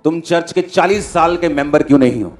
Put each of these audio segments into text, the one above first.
तुम चर्च के 40 साल के मेंबर क्यों नहीं हो,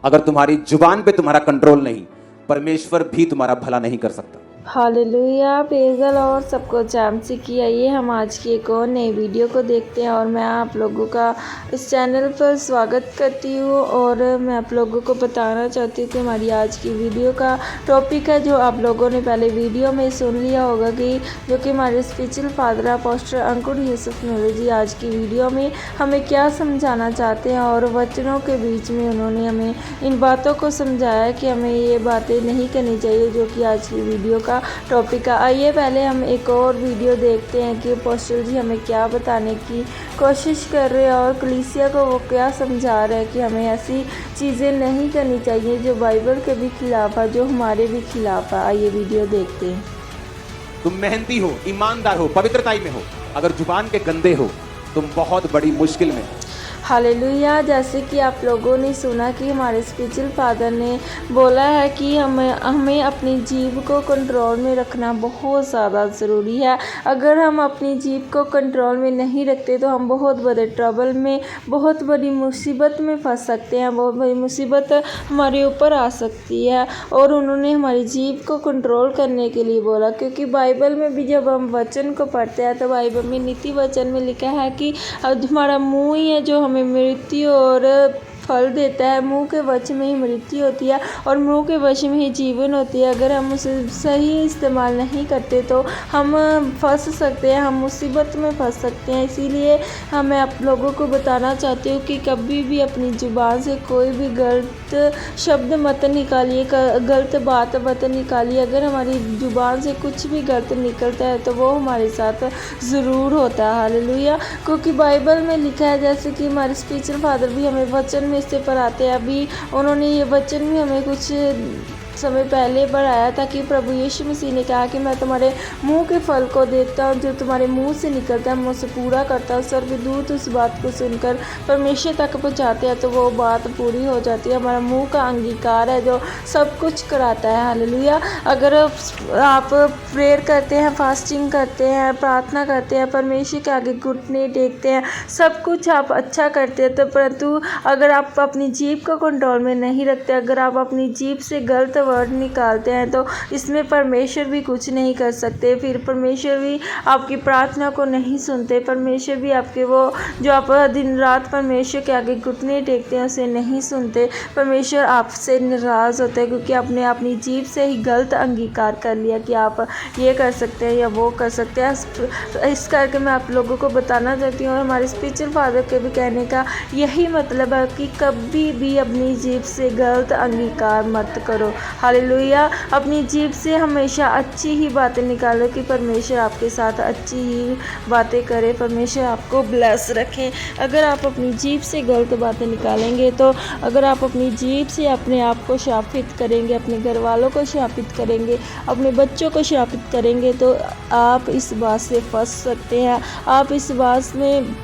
अगर तुम्हारी जुबान पे तुम्हारा कंट्रोल नहीं, परमेश्वर भी तुम्हारा भला नहीं कर सकता। Hallelujah, praise the Lord. सबको जैम से की आइए हम आज की एक और नई वीडियो को देखते हैं और मैं आप लोगों का इस चैनल पर स्वागत करती हूँ और मैं आप लोगों को बताना चाहती हूँ कि हमारी आज की वीडियो का टॉपिक है जो आप लोगों ने पहले वीडियो में सुन लिया होगा कि जो कि हमारे स्पिरिचुअल फादर अपोस्टल अंकुर यूसुफ नूरी जी आज की वीडियो में हमें क्या समझाना चाहते हैं और वचनों के बीच में उन्होंने हमें इन बातों को समझाया कि हमें ये बातें नहीं करनी चाहिए जो कि आज की वीडियो का टॉपिक है। आइए पहले हम एक और वीडियो देखते हैं कि अपोस्टल जी हमें क्या बताने की कोशिश कर रहे हैं और कलीसिया को वो क्या समझा रहे हैं कि हमें ऐसी चीज़ें नहीं करनी चाहिए जो बाइबल के भी खिलाफ है, जो हमारे भी खिलाफ है। आइए वीडियो देखते हैं। तुम मेहनती हो, ईमानदार हो, पवित्रताई में हो, अगर जुबान के गंदे हो तुम बहुत बड़ी मुश्किल में हो। हालेलुया। जैसे कि आप लोगों ने सुना कि हमारे स्पिरिचुअल फादर ने बोला है कि हमें अपनी जीभ को कंट्रोल में रखना बहुत ज़्यादा ज़रूरी है। अगर हम अपनी जीभ को कंट्रोल में नहीं रखते तो हम बहुत बड़े ट्रबल में, बहुत बड़ी मुसीबत में फंस सकते हैं, बहुत बड़ी मुसीबत हमारे ऊपर आ सकती है। और उन्होंने हमारी जीभ को कंट्रोल करने के लिए बोला, क्योंकि बाइबल में भी जब हम वचन को पढ़ते हैं तो बाइबल में नीति वचन में लिखा है कि हमारा मुँह ही है जो हमें मृत्यु और फल देता है। मुंह के वश में ही मृत्यु होती है और मुंह के वश में ही जीवन होती है। अगर हम उसे सही इस्तेमाल नहीं करते तो हम फंस सकते हैं, हम मुसीबत में फंस सकते हैं। इसीलिए मैं आप लोगों को बताना चाहती हूँ कि कभी भी अपनी ज़ुबान से कोई भी गलत शब्द मत निकालिए, गलत बात मत निकालिए। अगर हमारी ज़ुबान से कुछ भी गलत निकलता है तो वो हमारे साथ ज़रूर होता है। हालेलुया। क्योंकि बाइबल में लिखा है, जैसे कि हमारे स्पिरिचुअल फादर भी हमें वचन में इससे पढ़ाते हैं। अभी उन्होंने ये वचन भी हमें कुछ समय पहले पढ़ाया था कि प्रभु यीशु मसीह ने कहा कि मैं तुम्हारे मुंह के फल को देखता हूँ, जो तुम्हारे मुंह से निकलता है मैं उसे पूरा करता हूँ। स्वर्गदूत उस बात को सुनकर परमेश्वर तक पहुँचाते हैं तो वो बात पूरी हो जाती है। हमारा मुंह का अंगीकार है जो सब कुछ कराता है। हालेलुया। अगर आप प्रेयर करते हैं, फास्टिंग करते हैं, प्रार्थना करते हैं, परमेश्वर के आगे घुटने टेकते हैं, सब कुछ आप अच्छा करते हैं, तो परंतु अगर आप अपनी जीभ को कंट्रोल में नहीं रखते, अगर आप अपनी जीभ से गलत वर्ड निकालते हैं तो इसमें परमेश्वर भी कुछ नहीं कर सकते। फिर परमेश्वर भी आपकी प्रार्थना को नहीं सुनते। परमेश्वर भी आपके वो जो आप दिन रात परमेश्वर के आगे घुटने टेकते हैं उसे नहीं सुनते। परमेश्वर आपसे नाराज़ होते हैं क्योंकि आपने अपनी जीभ से ही गलत अंगीकार कर लिया कि आप ये कर सकते हैं या वो कर सकते हैं। इस करके मैं आप लोगों को बताना चाहती हूँ और हमारे स्पिरिचुअल फादर के भी कहने का यही मतलब है कि कभी भी अपनी जीभ से गलत अंगीकार मत करो। हालेलुया। अपनी जीभ से हमेशा अच्छी ही बातें निकालो कि परमेश्वर आपके साथ अच्छी ही बातें करे, परमेश्वर आपको ब्लेस रखें। अगर आप अपनी जीभ से गलत बातें निकालेंगे तो अगर आप अपनी जीभ से अपने आप को शापित करेंगे, अपने घर वालों को शापित करेंगे, अपने बच्चों को शापित करेंगे तो आप इस बात से फंस सकते हैं। आप इस बात में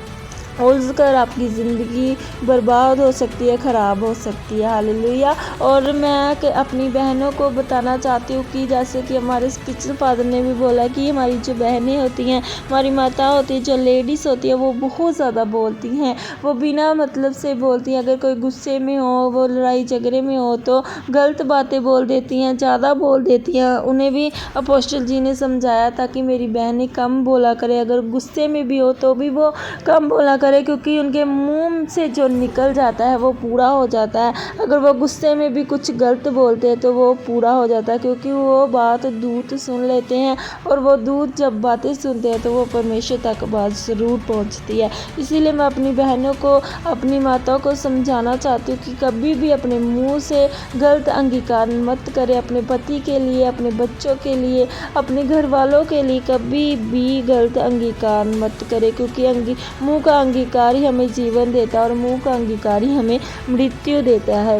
उलझ कर आपकी ज़िंदगी बर्बाद हो सकती है, ख़राब हो सकती है। हालेलुया। और मैं अपनी बहनों को बताना चाहती हूँ कि जैसे कि हमारे स्पिरिचुअल फादर ने भी बोला कि हमारी जो बहनें होती हैं, हमारी माता होती है, जो लेडीज़ होती है, वो बहुत ज़्यादा बोलती हैं। वो बिना मतलब से बोलती हैं। अगर कोई गुस्से में हो, वो लड़ाई झगड़े में हो तो गलत बातें बोल देती हैं, ज़्यादा बोल देती हैं। उन्हें भी अपोस्टल जी ने समझाया था कि मेरी बहनें कम बोला करें, अगर गुस्से में भी हो तो भी वो कम बोला करें, क्योंकि उनके मुंह से जो निकल जाता है वो पूरा हो जाता है। अगर वो गुस्से में भी कुछ गलत बोलते हैं तो वो पूरा हो जाता है, क्योंकि वो बात दूत सुन लेते हैं और वो दूत जब बातें सुनते हैं तो वो परमेश्वर तक बात ज़रूर पहुंचती है। इसीलिए मैं अपनी बहनों को, अपनी माताओं को समझाना चाहती हूँ कि कभी भी अपने मुँह से गलत अंगीकार मत करें। अपने पति के लिए, अपने बच्चों के लिए, अपने घर वालों के लिए कभी भी गलत अंगीकार मत करें, क्योंकि मुँह का अंगीकार ही हमें जीवन देता है और मुंह का अंगीकार ही हमें मृत्यु देता है।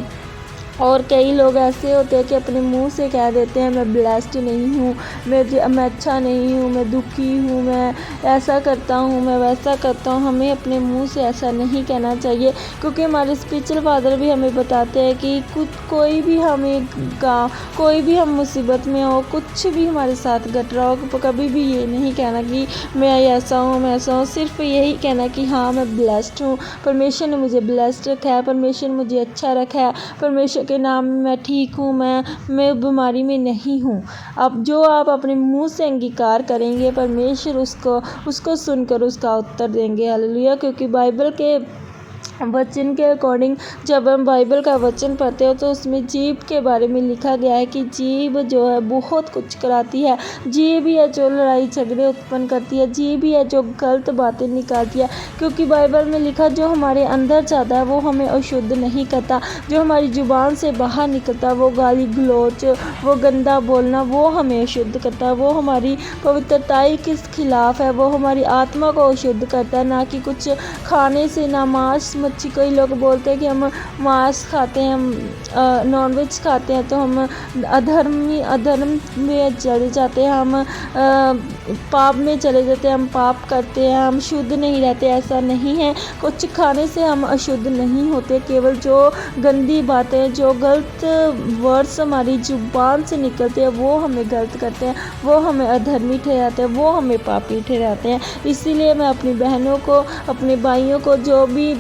और कई लोग ऐसे होते हैं कि अपने मुंह से कह देते हैं मैं ब्लेस्ड नहीं हूँ, मैं अच्छा नहीं हूँ, मैं दुखी हूँ, मैं ऐसा करता हूँ, मैं वैसा करता हूँ। हमें अपने मुंह से ऐसा नहीं कहना चाहिए, क्योंकि हमारे स्पिरिचुअल फादर भी हमें बताते हैं कि कोई भी कोई भी हम मुसीबत में हो, कुछ भी हमारे साथ घट रहा हो, तो कभी भी ये नहीं कहना कि मैं ऐसा हूँ, मैं ऐसा हूँ। सिर्फ यही कहना कि हाँ मैं ब्लेस्ड हूँ, परमेश्वर ने मुझे ब्लेस्ड रखा है, परमेश्वर ने मुझे अच्छा रखा है, परमेश्वर के नाम में मैं ठीक हूँ, मैं बीमारी में नहीं हूँ। अब जो आप अपने मुंह से अंगीकार करेंगे, परमेश्वर उसको सुनकर उसका उत्तर देंगे। हालेलुया। क्योंकि बाइबल के वचन के अकॉर्डिंग जब हम बाइबल का वचन पढ़ते हो तो उसमें जीभ के बारे में लिखा गया है कि जीभ जो है बहुत कुछ कराती है। जीभ ही है जो लड़ाई झगड़े उत्पन्न करती है, जीभ ही है जो गलत बातें निकालती है। क्योंकि बाइबल में लिखा जो हमारे अंदर जाता है वो हमें अशुद्ध नहीं करता, जो हमारी ज़ुबान से बाहर निकलता है वो गाली गलौच, वो गंदा बोलना, वो हमें अशुद्ध करता है, वो हमारी पवित्रताई के खिलाफ है, वो हमारी आत्मा को अशुद्ध करता है। ना कि कुछ खाने से, ना मांस मच्छी। कई लोग बोलते हैं कि हम मांस खाते हैं, हम नॉनवेज खाते हैं तो हम अधर्म में चले जाते हैं, हम पाप में चले जाते हैं, हम पाप करते हैं, हम शुद्ध नहीं रहते। ऐसा नहीं है, कुछ खाने से हम अशुद्ध नहीं होते। केवल जो गंदी बातें, जो गलत वर्ड्स हमारी जुबान से निकलते हैं वो हमें गलत करते हैं, वो हमें अधर्मी ठहराते हैं, वो हमें पापी ठहराते हैं। इसीलिए मैं अपनी बहनों को, अपने भाइयों को जो भी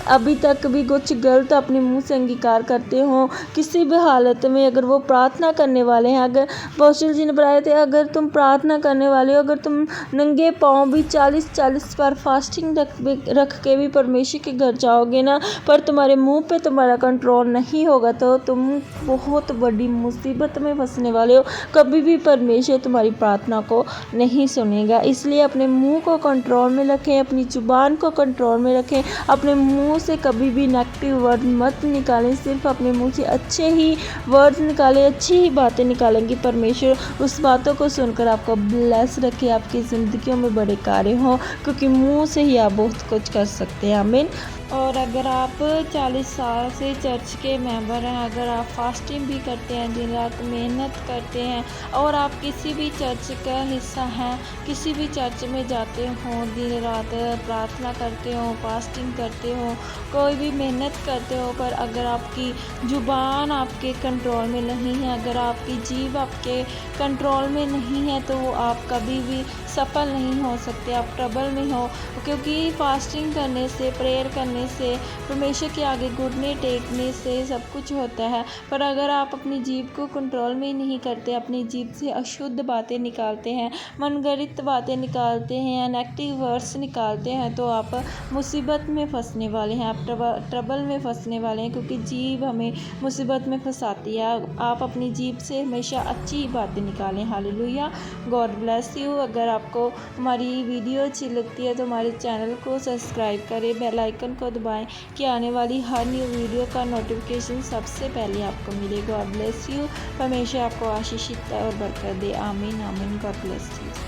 अभी तक भी कुछ गलत अपने मुंह से अंगीकार करते हो, किसी भी हालत में अगर वो प्रार्थना करने वाले हैं, अगर पौशल जी ने बताए थे अगर तुम प्रार्थना करने वाले हो, अगर तुम नंगे पाँव भी 40 बार फास्टिंग रख के भी परमेश्वर के घर जाओगे ना, पर तुम्हारे मुंह पे तुम्हारा कंट्रोल नहीं होगा तो तुम बहुत बड़ी मुसीबत में फंसने वाले हो। कभी भी परमेश्वर तुम्हारी प्रार्थना को नहीं सुनेगा। इसलिए अपने मुंह को कंट्रोल में रखें, अपनी जुबान को कंट्रोल में रखें, अपने मुंह से कभी भी नेगेटिव वर्ड मत निकालें, सिर्फ अपने मुंह से अच्छे ही वर्ड निकालें, अच्छी ही बातें निकालेंगी। परमेश्वर उस बातों को सुनकर आपको ब्लेस रखे, आपकी ज़िंदगियों में बड़े कार्य हों, क्योंकि मुंह से ही आप बहुत कुछ कर सकते हैं। आमीन। और अगर आप 40 साल से चर्च के मेंबर हैं, अगर आप फास्टिंग भी करते हैं, दिन रात मेहनत करते हैं, और आप किसी भी चर्च का हिस्सा हैं, किसी भी चर्च में जाते हो, दिन रात प्रार्थना करते हो, फास्टिंग करते हो, कोई भी मेहनत करते हो, पर अगर आपकी ज़ुबान आपके कंट्रोल में नहीं है, अगर आपकी जीभ आपके कंट्रोल में नहीं है, तो आप कभी भी सफल नहीं हो सकते, आप ट्रबल में हो। क्योंकि फास्टिंग करने से, प्रेयर करने से, परमेश्वर के आगे घुटने टेकने से सब कुछ होता है, पर अगर आप अपनी जीभ को कंट्रोल में ही नहीं करते, अपनी जीभ से अशुद्ध बातें निकालते हैं, मनगढ़ंत बातें निकालते हैं, नेगेटिव वर्ड्स निकालते हैं, तो आप मुसीबत में फंसने वाले हैं, आप ट्रबल में फंसने वाले हैं। क्योंकि जीभ हमें मुसीबत में फंसाती है। आप अपनी जीभ से हमेशा अच्छी ही बातें निकालें। हालेलुया। God bless you. अगर आपको हमारी वीडियो अच्छी लगती है तो हमारे चैनल को सब्सक्राइब करें, बेल आइकन को दबाएं कि आने वाली हर न्यू वीडियो का नोटिफिकेशन सबसे पहले आपको मिले। God bless you. परमेश्वर आपको आशीषित और बरकत दे। आमीन आमीन। God bless you.